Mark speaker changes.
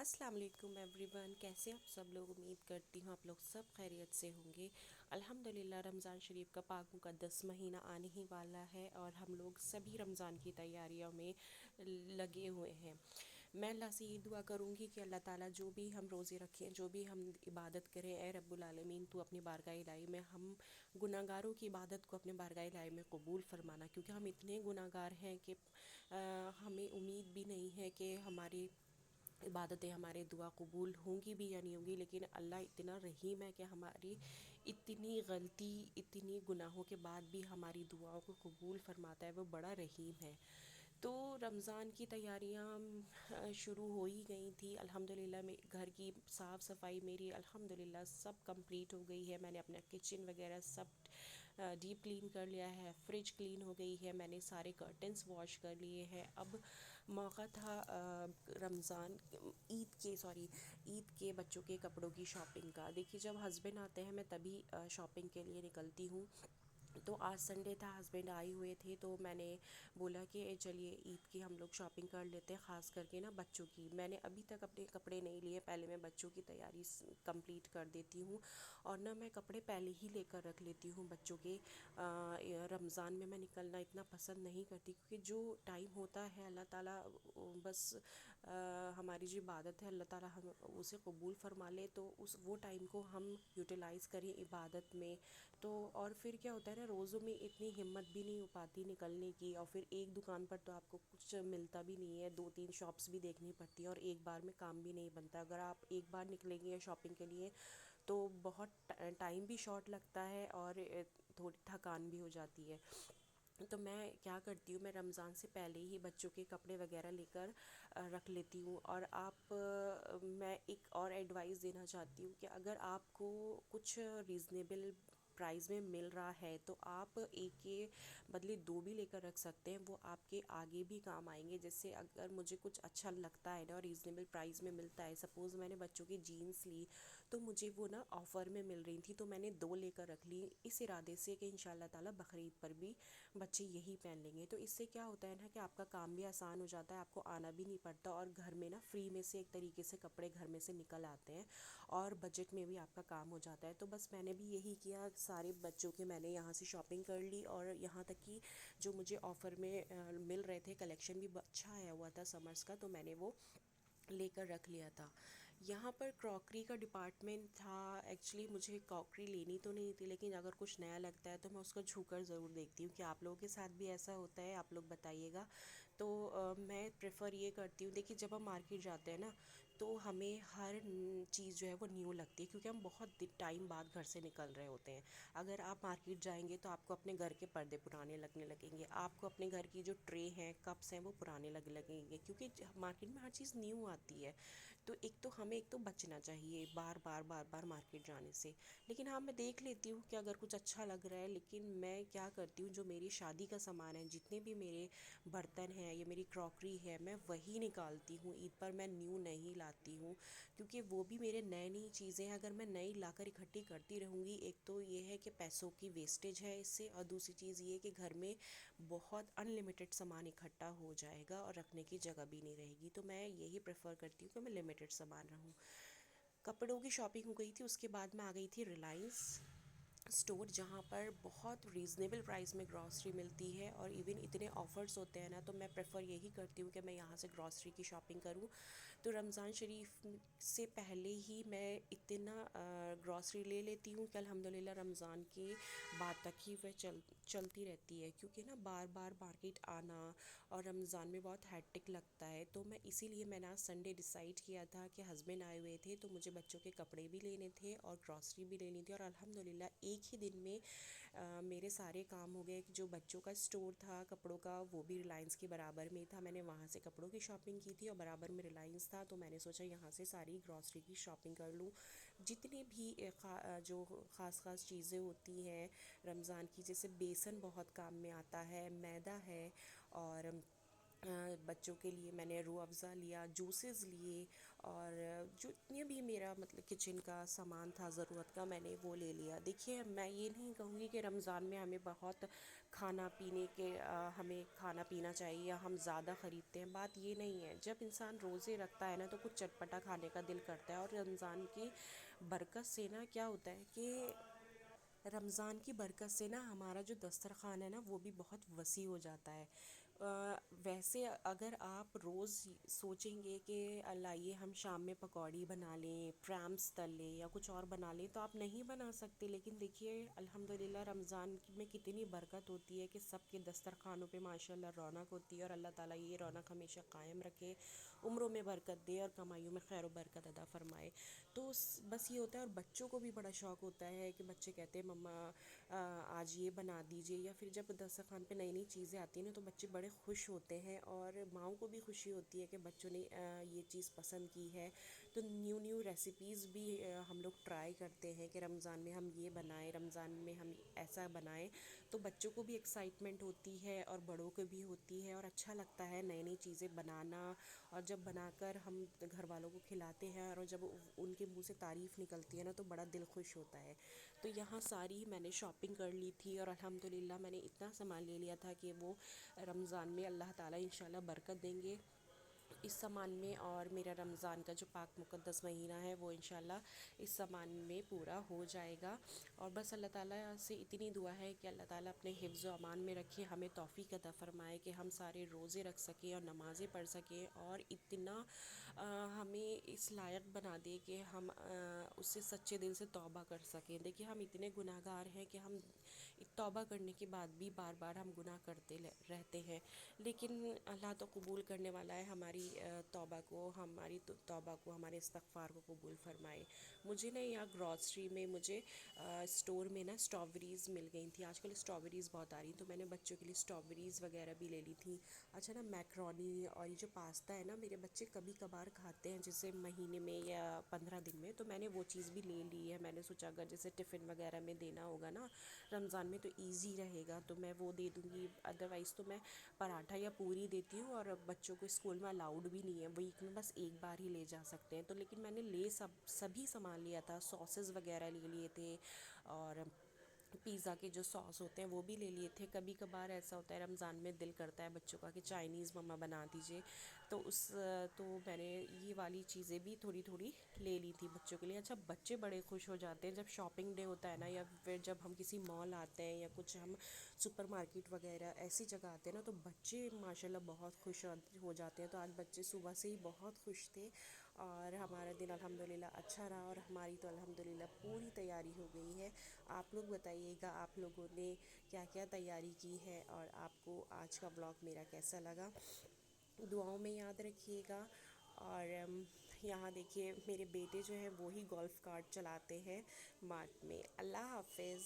Speaker 1: अस्सलाम वालेकुम एवरीवन, कैसे आप सब लोग। उम्मीद करती हूँ आप लोग सब खैरियत से होंगे। अल्हम्दुलिल्लाह रमज़ान शरीफ का पाक मुक़द्दस महीना आने ही वाला है और हम लोग सभी रमज़ान की तैयारियों में लगे हुए हैं। मैं अल्लाह से ये दुआ करूँगी कि अल्लाह ताला जो भी हम रोज़े रखें, जो भी हम इबादत करें, ए रब्बुल आलमीन तू अपनी बारगाह इलाही में हम गुनाहगारों की इबादत को अपने बारगाह इलाही में कबूल फरमाना, क्योंकि हम इतने गुनाहगार हैं कि हमें उम्मीद भी नहीं है कि हमारी इबादतें, हमारे दुआ कबूल होंगी भी या नहीं होंगी। लेकिन अल्लाह इतना रहीम है कि हमारी इतनी गलती, इतनी गुनाहों के बाद भी हमारी दुआओं को कबूल फरमाता है। वो बड़ा रहीम है। तो रमज़ान की तैयारियां शुरू हो ही गई थी। अल्हम्दुलिल्लाह में घर की साफ़ सफाई मेरी अल्हम्दुलिल्लाह सब कंप्लीट हो गई है। मैंने अपना किचन वगैरह सब डीप क्लीन कर लिया है। फ्रिज क्लीन हो गई है। मैंने सारे कर्टन्स वॉश कर लिए हैं। अब मौका था रमज़ान ईद के बच्चों के कपड़ों की शॉपिंग का। देखिए, जब हस्बैंड आते हैं मैं तभी शॉपिंग के लिए निकलती हूँ। तो आज संडे था, हस्बैंड आए हुए थे, तो मैंने बोला कि चलिए ईद की हम लोग शॉपिंग कर लेते हैं, ख़ास करके ना बच्चों की। मैंने अभी तक अपने कपड़े नहीं लिए, पहले मैं बच्चों की तैयारी कंप्लीट कर देती हूँ। और ना मैं कपड़े पहले ही लेकर रख लेती हूँ बच्चों के। रमज़ान में मैं निकलना इतना पसंद नहीं करती, क्योंकि जो टाइम होता है अल्लाह ताला बस हमारी जो इबादत है अल्लाह ताला हम उसे कबूल फरमा ले, तो उस वो टाइम को हम यूटिलाइज़ करें इबादत में। तो और फिर क्या होता है ना, रोज़ों में इतनी हिम्मत भी नहीं हो पाती निकलने की, और फिर एक दुकान पर तो आपको कुछ मिलता भी नहीं है, दो तीन शॉप्स भी देखनी पड़ती है और एक बार में काम भी नहीं बनता। अगर आप एक बार निकलेंगे शॉपिंग के लिए तो बहुत टाइम भी शॉर्ट लगता है और थोड़ी थकान भी हो जाती है। तो मैं क्या करती हूँ, मैं रमज़ान से पहले ही बच्चों के कपड़े वगैरह लेकर रख लेती हूँ। और मैं एक और एडवाइस देना चाहती हूँ कि अगर आपको कुछ रीज़नेबल प्राइस में मिल रहा है तो आप एक के बदले दो भी लेकर रख सकते हैं। वो आपके आगे भी काम आएंगे। जैसे अगर मुझे कुछ अच्छा लगता है ना और रीज़नेबल प्राइस में मिलता है, सपोज़ मैंने बच्चों की जीन्स ली तो मुझे वो ना ऑफ़र में मिल रही थी, तो मैंने दो लेकर रख ली, इस इरादे से कि इंशाल्लाह ताला बकरीद पर भी बच्चे यही पहन लेंगे। तो इससे क्या होता है ना कि आपका काम भी आसान हो जाता है, आपको आना भी नहीं पड़ता और घर में ना फ्री में से एक तरीके से कपड़े घर में से निकल आते हैं और बजट में भी आपका काम हो जाता है। तो बस मैंने भी यही किया, सारे बच्चों के मैंने यहाँ से शॉपिंग कर ली। और यहाँ तक कि जो मुझे ऑफ़र में मिल रहे थे, कलेक्शन भी अच्छा आया हुआ था समर्स का, तो मैंने वो लेकर रख लिया था। यहाँ पर क्रॉकरी का डिपार्टमेंट था। एक्चुअली मुझे क्रॉकरी लेनी तो नहीं थी, लेकिन अगर कुछ नया लगता है तो मैं उसको छू कर ज़रूर देखती हूँ। कि आप लोगों के साथ भी ऐसा होता है, आप लोग बताइएगा। तो मैं प्रेफर ये करती हूँ, देखिए जब हम मार्केट जाते हैं ना तो हमें हर चीज़ जो है वो न्यू लगती है, क्योंकि हम बहुत टाइम बाद घर से निकल रहे होते हैं। अगर आप मार्केट जाएंगे तो आपको अपने घर के पर्दे पुराने लगने लगेंगे, आपको अपने घर की जो ट्रे हैं, कप्स हैं, वो पुराने लगने लगेंगे, क्योंकि मार्केट में हर चीज़ न्यू आती है। तो एक तो बचना चाहिए बार बार मार्केट जाने से। लेकिन हाँ, मैं देख लेती हूँ कि अगर कुछ अच्छा लग रहा है। लेकिन मैं क्या करती हूँ, जो मेरी शादी का सामान है, जितने भी मेरे बर्तन हैं, ये मेरी क्रॉकरी है, मैं वही निकालती हूँ ईद पर। मैं न्यू नहीं लाती हूँ, क्योंकि वो भी मेरे नई नई चीज़ें हैं। अगर मैं नई लाकर इकट्ठी करती रहूँगी, एक तो ये है कि पैसों की वेस्टेज है इससे, और दूसरी चीज़ ये है कि घर में बहुत अनलिमिटेड सामान इकट्ठा हो जाएगा और रखने की जगह भी नहीं रहेगी। तो मैं यही प्रेफर करती हूँ कि मैं लिमिटेड सामान रहूँ। कपड़ों की शॉपिंग हो गई थी, उसके बाद मैं आ गई थी रिलायंस स्टोर, जहाँ पर बहुत रीज़नेबल प्राइस में ग्रॉसरी मिलती है और इवन इतने ऑफ़र्स होते हैं ना, तो मैं प्रेफर यही करती हूँ कि मैं यहाँ से ग्रॉसरी की शॉपिंग करूँ। तो रमज़ान शरीफ से पहले ही मैं इतना ग्रॉसरी ले लेती हूँ कि अल्हम्दुलिल्लाह रमज़ान के बाद तक ही वह चलती रहती है, क्योंकि ना बार बार मार्केट आना और रमज़ान में बहुत हैट्रिक लगता है। तो मैं इसीलिए मैंने आज संडे डिसाइड किया था कि हस्बैंड आए हुए थे, तो मुझे बच्चों के कपड़े भी लेने थे और ग्रॉसरी भी लेनी थी। और अल्हम्दुलिल्लाह एक ही दिन में मेरे सारे काम हो गए। जो बच्चों का स्टोर था कपड़ों का, वो भी रिलायंस के बराबर में था। मैंने वहाँ से कपड़ों की शॉपिंग की थी और बराबर में रिलायंस था, तो मैंने सोचा यहाँ से सारी ग्रॉसरी की शॉपिंग कर लूँ। जितनी भी जो ख़ास चीज़ें होती हैं रमज़ान की, जैसे बेसन बहुत काम में आता है, मैदा है, और बच्चों के लिए मैंने रूह अफ़ज़ा लिया, जूसेस लिए, और जो जितने भी मेरा मतलब किचन का सामान था ज़रूरत का, मैंने वो ले लिया। देखिए, मैं ये नहीं कहूँगी कि रमज़ान में हमें बहुत खाना पीने के हमें खाना पीना चाहिए या हम ज़्यादा ख़रीदते हैं, बात ये नहीं है। जब इंसान रोज़े रखता है ना, तो कुछ चटपटा खाने का दिल करता है। और रमज़ान की बरकत से ना क्या होता है कि रमज़ान की बरकत से ना हमारा जो दस्तरख़ान है ना, वो भी बहुत वसी हो जाता है। वैसे अगर आप रोज़ सोचेंगे कि लाइए हम शाम में पकौड़ी बना लें, प्रैम्स तल लें या कुछ और बना लें, तो आप नहीं बना सकते। लेकिन देखिए, अल्हम्दुलिल्लाह रमज़ान में कितनी बरकत होती है कि सबके दस्तरखानों पे माशाल्लाह रौनक होती है। और अल्लाह ताला ये रौनक हमेशा कायम रखे, उम्रों में बरकत दे और कमाइयों में खैर बरकत अदा फरमाए। तो बस ये होता है। और बच्चों को भी बड़ा शौक़ होता है कि बच्चे कहते हैं मम्मा आज ये बना दीजिए, या फिर जब दस्तरखान पे नई नई चीज़ें आती हैं ना, तो बच्चे बड़े खुश होते हैं। और माँओं को भी खुशी होती है कि बच्चों ने ये चीज़ पसंद की है। तो न्यू न्यू रेसिपीज़ भी हम लोग ट्राई करते हैं कि रमज़ान में हम ये बनाएं, रमज़ान में हम ऐसा बनाएं। तो बच्चों को भी एक्साइटमेंट होती है और बड़ों को भी होती है, और अच्छा लगता है नई नई चीज़ें बनाना। और जब बनाकर हम घर वालों को खिलाते हैं और जब उनके मुंह से तारीफ़ निकलती है ना, तो बड़ा दिल खुश होता है। तो यहाँ सारी मैंने शॉपिंग कर ली थी, और अल्हम्दुलिल्लाह मैंने इतना सामान ले लिया था कि वो रमज़ान में अल्लाह ताला इंशाल्लाह बरकत देंगे इस सामान में। और मेरा रमज़ान का जो पाक मुक़द्दस महीना है, वो इंशाल्लाह इस सामान में पूरा हो जाएगा। और बस अल्लाह ताला से इतनी दुआ है कि अल्लाह ताला अपने हिफ्ज़ व अमान में रखे, हमें तौफ़ीक अता फ़रमाए कि हम सारे रोज़े रख सकें और नमाज़ें पढ़ सकें, और इतना हमें इस लायक बना दे कि हम उससे सच्चे दिल से तौबा कर सकें। देखिए, हम इतने गुनाहगार हैं कि हम तौबा करने के बाद भी बार बार हम गुनाह करते रहते हैं। लेकिन अल्लाह तो कबूल करने वाला है हमारी तौबा को, हमारी तौबा को, हमारे इस्तग़फ़ार को कबूल फ़रमाए। मुझे ना यहाँ ग्रॉसरी में मुझे स्टोर में ना स्ट्रॉबेरीज़ मिल गई थी। आजकल स्ट्रॉबेरीज़ बहुत आ रही, तो मैंने बच्चों के लिए स्ट्रॉबेरीज़ वगैरह भी ले ली थी। अच्छा ना, मैक्रोनी और ये जो पास्ता है ना, मेरे बच्चे कभी कभार खाते हैं, जैसे महीने में या 15 दिन में, तो मैंने वो चीज़ भी ले ली है। मैंने सोचा अगर जैसे टिफ़िन वगैरह में देना होगा ना रमज़ान में, तो ईज़ी रहेगा, तो मैं वो दे दूँगी। अदरवाइज़ तो मैं पराठा या पूरी देती हूँ। और बच्चों को स्कूल में अलाउड भी नहीं है, वीक में बस एक बार ही ले जा सकते हैं। तो लेकिन मैंने सभी सामान लिया था, सॉसेस वगैरह ले लिए थे, और पिज़्ज़ा के जो सॉस होते हैं वो भी ले लिए थे। कभी कभार ऐसा होता है रमज़ान में दिल करता है बच्चों का कि चाइनीज़ मम्मा बना दीजिए, तो तो मैंने ये वाली चीज़ें भी थोड़ी थोड़ी ले ली थी बच्चों के लिए। अच्छा, बच्चे बड़े खुश हो जाते हैं जब शॉपिंग डे होता है ना, या फिर जब हम किसी मॉल आते हैं या कुछ हम सुपरमार्केट वगैरह ऐसी जगह आते हैं ना, तो बच्चे माशाल्लाह बहुत खुश हो जाते हैं। तो आज बच्चे सुबह से ही बहुत खुश थे, और हमारा दिन अल्हम्दुलिल्लाह अच्छा रहा, और हमारी तो अल्हम्दुलिल्लाह पूरी तैयारी हो गई है। आप लोग बताइएगा, आप लोगों ने क्या क्या तैयारी की है, और आपको आज का व्लॉग मेरा कैसा लगा। दुआओं में याद रखिएगा। और यहाँ देखिए, मेरे बेटे जो हैं वो ही गोल्फ़ कार्ट चलाते हैं मार्ट में। अल्लाह हाफ़िज़।